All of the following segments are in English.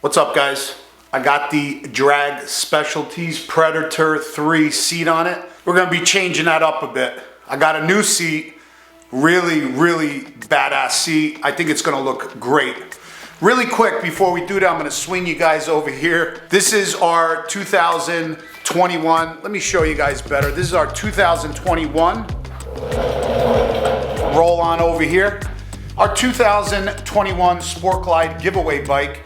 What's up, guys? I got the Drag Specialties Predator 3 seat on it. We're gonna be changing that up a bit. I got a new seat, really badass seat. I think it's gonna look great. Really quick, before we do that, I'm gonna swing you guys over here. This is our 2021. Let me show you guys better. This is our 2021. Roll on over here. Our 2021 Sport Glide giveaway bike.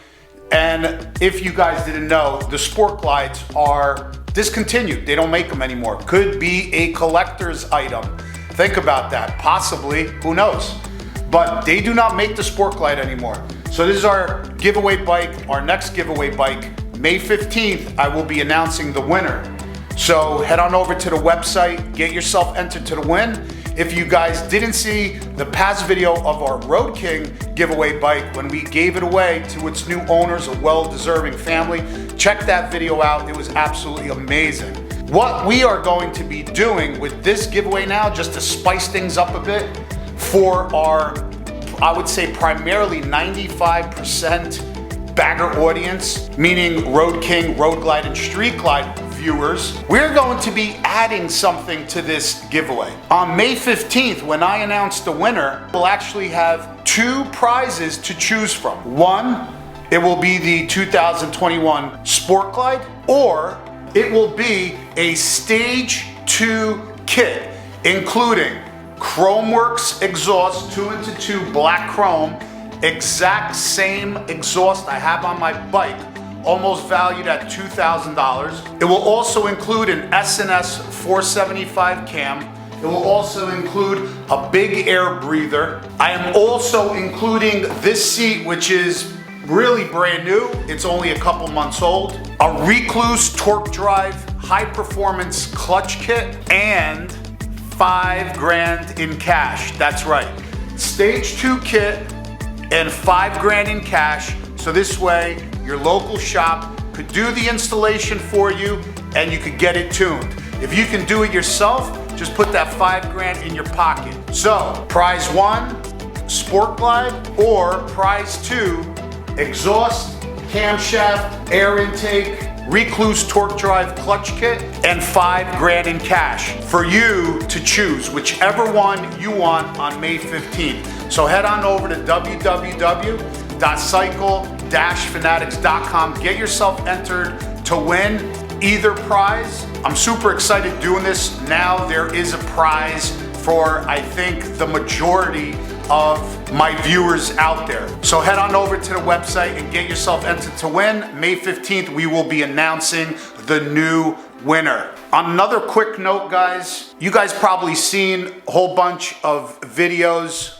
And if you guys didn't know, the Sport Glides are discontinued. They don't make them anymore. Could be a collector's item. Think about that. Possibly, who knows? But they do not make the Sport Glide anymore. So this is our giveaway bike, our next giveaway bike. May 15th, I will be announcing the winner. So head on over to the website, get yourself entered to the win. If you guys didn't see the past video of our Road King giveaway bike when we gave it away to its new owners, a well-deserving family, check that video out. It was absolutely amazing. What we are going to be doing with this giveaway now, just to spice things up a bit, for our, I would say primarily 95% bagger audience, meaning Road King, Road Glide, and Street Glide viewers, we're going to be adding something to this giveaway. On May 15th, when I announce the winner, we'll actually have two prizes to choose from. One, it will be the 2021 Sport Glide, or it will be a Stage 2 kit, including Chromeworks exhaust 2x2 black chrome, exact same exhaust I have on my bike, almost valued at $2,000. It will also include an S&S 475 cam. It will also include a big air breather. I am also including this seat, which is really brand new. It's only a couple months old. A Recluse torque drive high performance clutch kit, and $5 grand in cash. That's right. Stage 2 kit and $5 grand in cash. So this way, your local shop could do the installation for you and you could get it tuned. If you can do it yourself, just put that $5 grand in your pocket. So, prize 1, Sport Glide, or prize 2, exhaust, camshaft, air intake, Recluse torque drive clutch kit, and $5 grand in cash for you to choose whichever one you want on May 15th. So head on over to www.cycle-fanatix.com. Get yourself entered to win either prize. I'm super excited doing this. Now there is a prize for, I think, the majority of my viewers out there. So head on over to the website and get yourself entered to win. May 15th, we will be announcing the new winner. On another quick note, guys, you guys probably seen a whole bunch of videos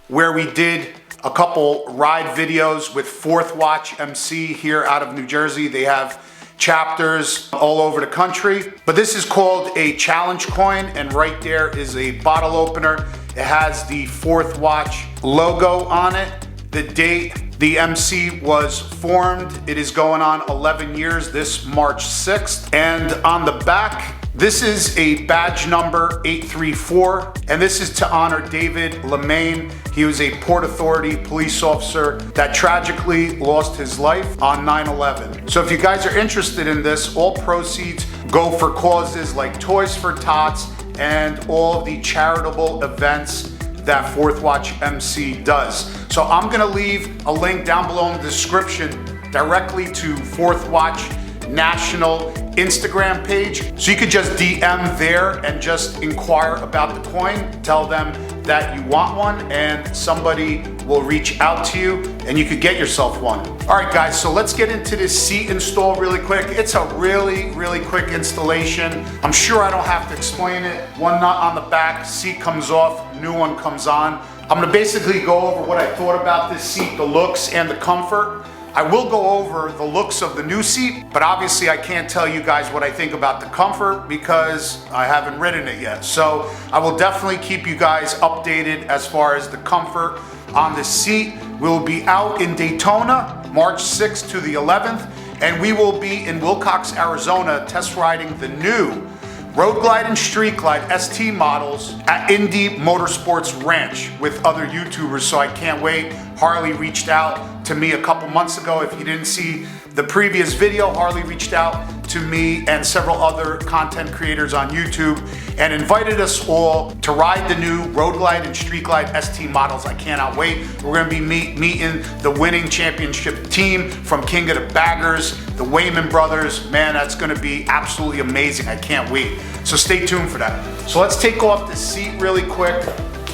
where we did a couple ride videos with Fourth Watch MC here out of New Jersey. They have chapters all over the country, but this is called a challenge coin, and right there is a bottle opener. It has the Fourth Watch logo on it, the date the MC was formed. It is going on 11 years this March 6th. And on the back, this is a badge number 834, and this is to honor David Lemaine. He was a Port Authority police officer that tragically lost his life on 9/11. So if you guys are interested in this, all proceeds go for causes like Toys for Tots and all of the charitable events that Fourth Watch MC does. So I'm gonna leave a link down below in the description directly to Fourth Watch National Instagram page. So you could just DM there and just inquire about the coin. Tell them that you want one and somebody will reach out to you and you could get yourself one. All right, guys, so let's get into this seat install really quick. It's a really quick installation. I'm sure I don't have to explain it. One nut on the back, seat comes off, new one comes on. I'm gonna basically go over what I thought about this seat, the looks and the comfort. I will go over the looks of the new seat, but obviously I can't tell you guys what I think about the comfort because I haven't ridden it yet. So I will definitely keep you guys updated as far as the comfort on this seat. We'll be out in Daytona, March 6th to the 11th, and we will be in Wilcox, Arizona, test riding the new Road Glide and Street Glide ST models at Indy Motorsports Ranch with other YouTubers, so I can't wait. Harley reached out to me a couple months ago. If you didn't see the previous video, Harley reached out to me and several other content creators on YouTube and invited us all to ride the new Road Glide and Street Glide ST models. I cannot wait. We're gonna be meeting the winning championship team from King of the Baggers, the Wayman brothers. Man, that's gonna be absolutely amazing. I can't wait. So stay tuned for that. So let's take off the seat really quick.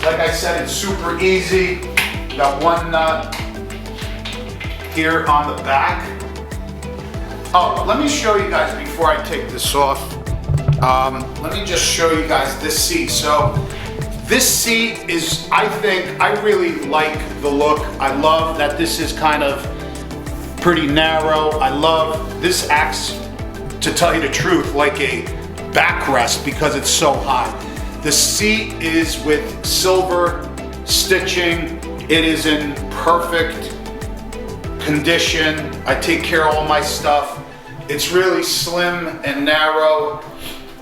Like I said, it's super easy. Got one nut here on the back. Oh, let me show you guys before I take this off. Let me just show you guys this seat. So this seat is, I really like the look. I love that this is kind of pretty narrow. I love this acts, to tell you the truth, like a backrest because it's so high. The seat is with silver stitching. It is in perfect condition. I take care of all my stuff. It's really slim and narrow.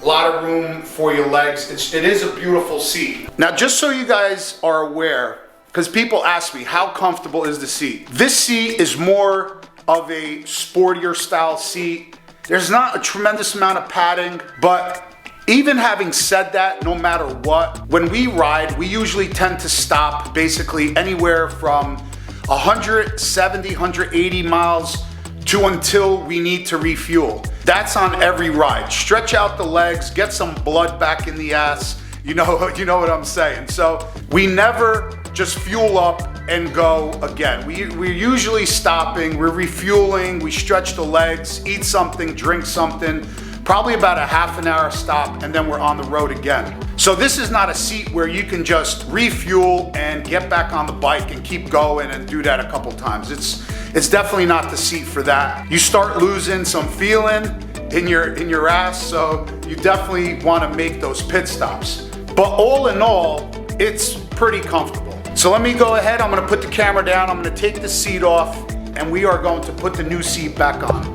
A lot of room for your legs. It is a beautiful seat. Now, just so you guys are aware, because people ask me, how comfortable is the seat? This seat is more of a sportier style seat. There's not a tremendous amount of padding, but even having said that, no matter what, when we ride, we usually tend to stop basically anywhere from 170, 180 miles to until we need to refuel. That's on every ride. Stretch out the legs, get some blood back in the ass. You know what I'm saying. So we never just fuel up and go again. We're usually stopping, we're refueling, we stretch the legs, eat something, drink something, probably about a half an hour stop, and then we're on the road again. So this is not a seat where you can just refuel and get back on the bike and keep going and do that a couple times. It's definitely not the seat for that. You start losing some feeling in your ass, so you definitely want to make those pit stops. But all in all, it's pretty comfortable. So let me go ahead, I'm gonna put the camera down, I'm gonna take the seat off, and we are going to put the new seat back on.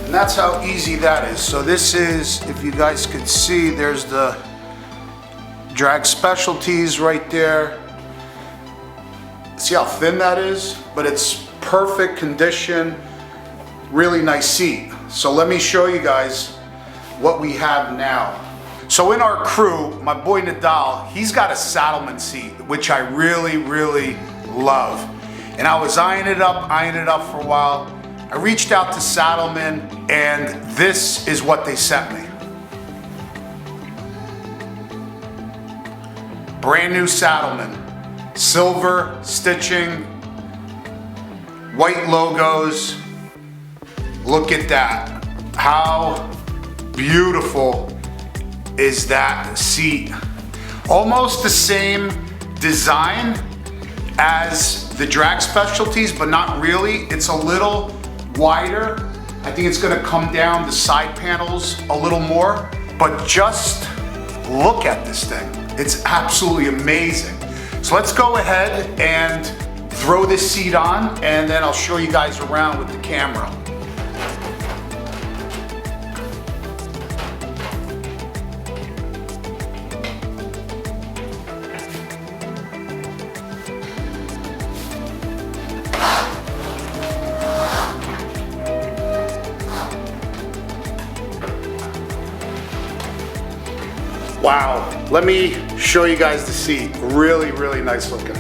And that's how easy that is. So this is, if you guys could see, there's the Drag Specialties right there. See how thin that is? But it's perfect condition, really nice seat. So let me show you guys what we have now. So in our crew, my boy Nadal, he's got a Saddlemen seat, which I really, really love. And I was eyeing it up for a while. I reached out to Saddlemen, and this is what they sent me. Brand new Saddlemen. Silver stitching, white logos. Look at that. How beautiful is that seat? Almost the same design as the Drag Specialties, but not really. It's a little wider. I think it's gonna come down the side panels a little more, but just look at this thing. It's absolutely amazing. So let's go ahead and throw this seat on, and then I'll show you guys around with the camera. Wow, let me show you guys the seat. Really, really nice looking.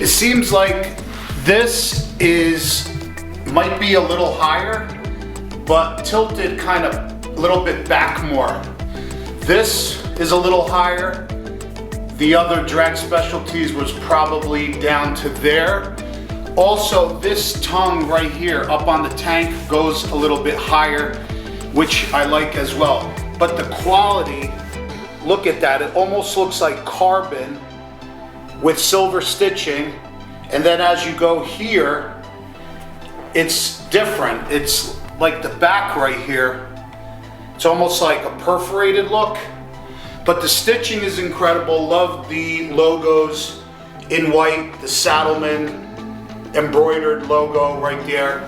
seems like this might be a little higher, but tilted kind of a little bit back more. This is a little higher. The other drag specialties was probably down to there. Also, this tongue right here up on the tank goes a little bit higher, which I like as well. But the quality, look at that, it almost looks like carbon with silver stitching. And then as you go here, it's different. It's like the back right here. It's almost like a perforated look. But the stitching is incredible. Love the logos in white, the Saddlemen embroidered logo right there.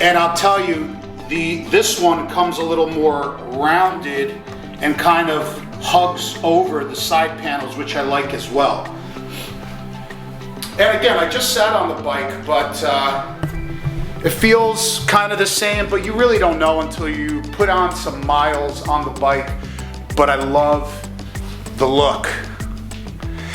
And I'll tell you, this one comes a little more rounded and kind of hugs over the side panels, which I like as well. And again, I just sat on the bike, but it feels kind of the same, but you really don't know until you put on some miles on the bike. But I love the look.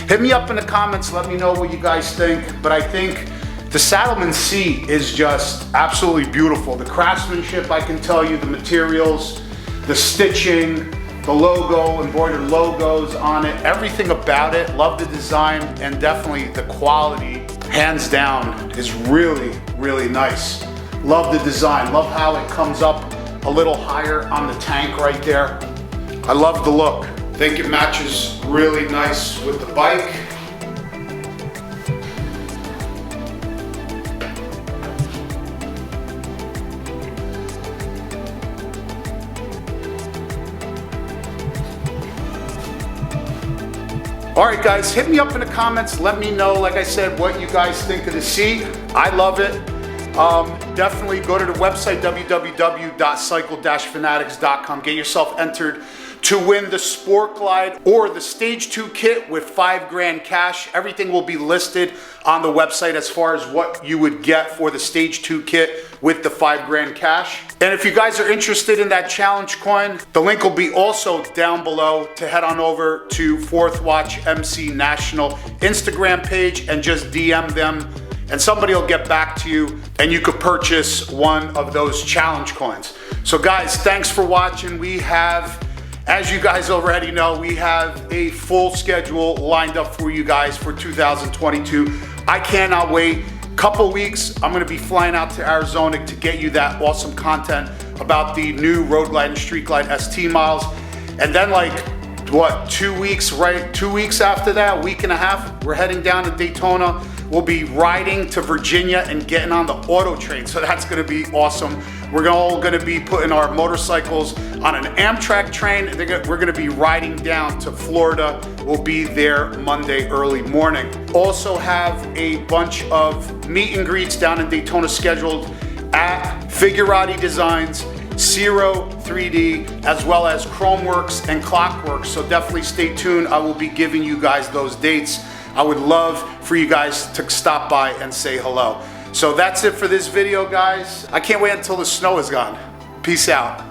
Hit me up in the comments, let me know what you guys think. But I think the Saddlemen C is just absolutely beautiful. The craftsmanship, I can tell you, the materials, the stitching, the logo, embroidered logos on it, everything about it. Love the design, and definitely the quality, hands down, is really, really nice. Love the design, love how it comes up a little higher on the tank right there. I love the look. I think it matches really nice with the bike. All right, guys, hit me up in the comments. Let me know, like I said, what you guys think of the seat. I love it. Definitely go to the website, www.cycle-fanatix.com. Get yourself entered to win the Sport Glide or the Stage 2 kit with $5,000 cash. Everything will be listed on the website as far as what you would get for the Stage 2 kit with the $5,000 cash. And if you guys are interested in that challenge coin, the link will be also down below to head on over to Fourth Watch MC National Instagram page and just DM them, and somebody will get back to you and you could purchase one of those challenge coins. So guys, thanks for watching. We have, as you guys already know, we have a full schedule lined up for you guys for 2022. I cannot wait. Couple weeks, I'm gonna be flying out to Arizona to get you that awesome content about the new Road Glide and Street Glide ST models. And then like, what, 2 weeks, right? 2 weeks after that, a week and a half, we're heading down to Daytona. We'll be riding to Virginia and getting on the auto train. So that's gonna be awesome. We're all gonna be putting our motorcycles on an Amtrak train. We're gonna be riding down to Florida. We'll be there Monday early morning. Also have a bunch of meet and greets down in Daytona scheduled at Figurati Designs, Zero 3D, as well as Chromeworks and Clockworks. So definitely stay tuned. I will be giving you guys those dates. I would love for you guys to stop by and say hello. So that's it for this video, guys. I can't wait until the snow is gone. Peace out.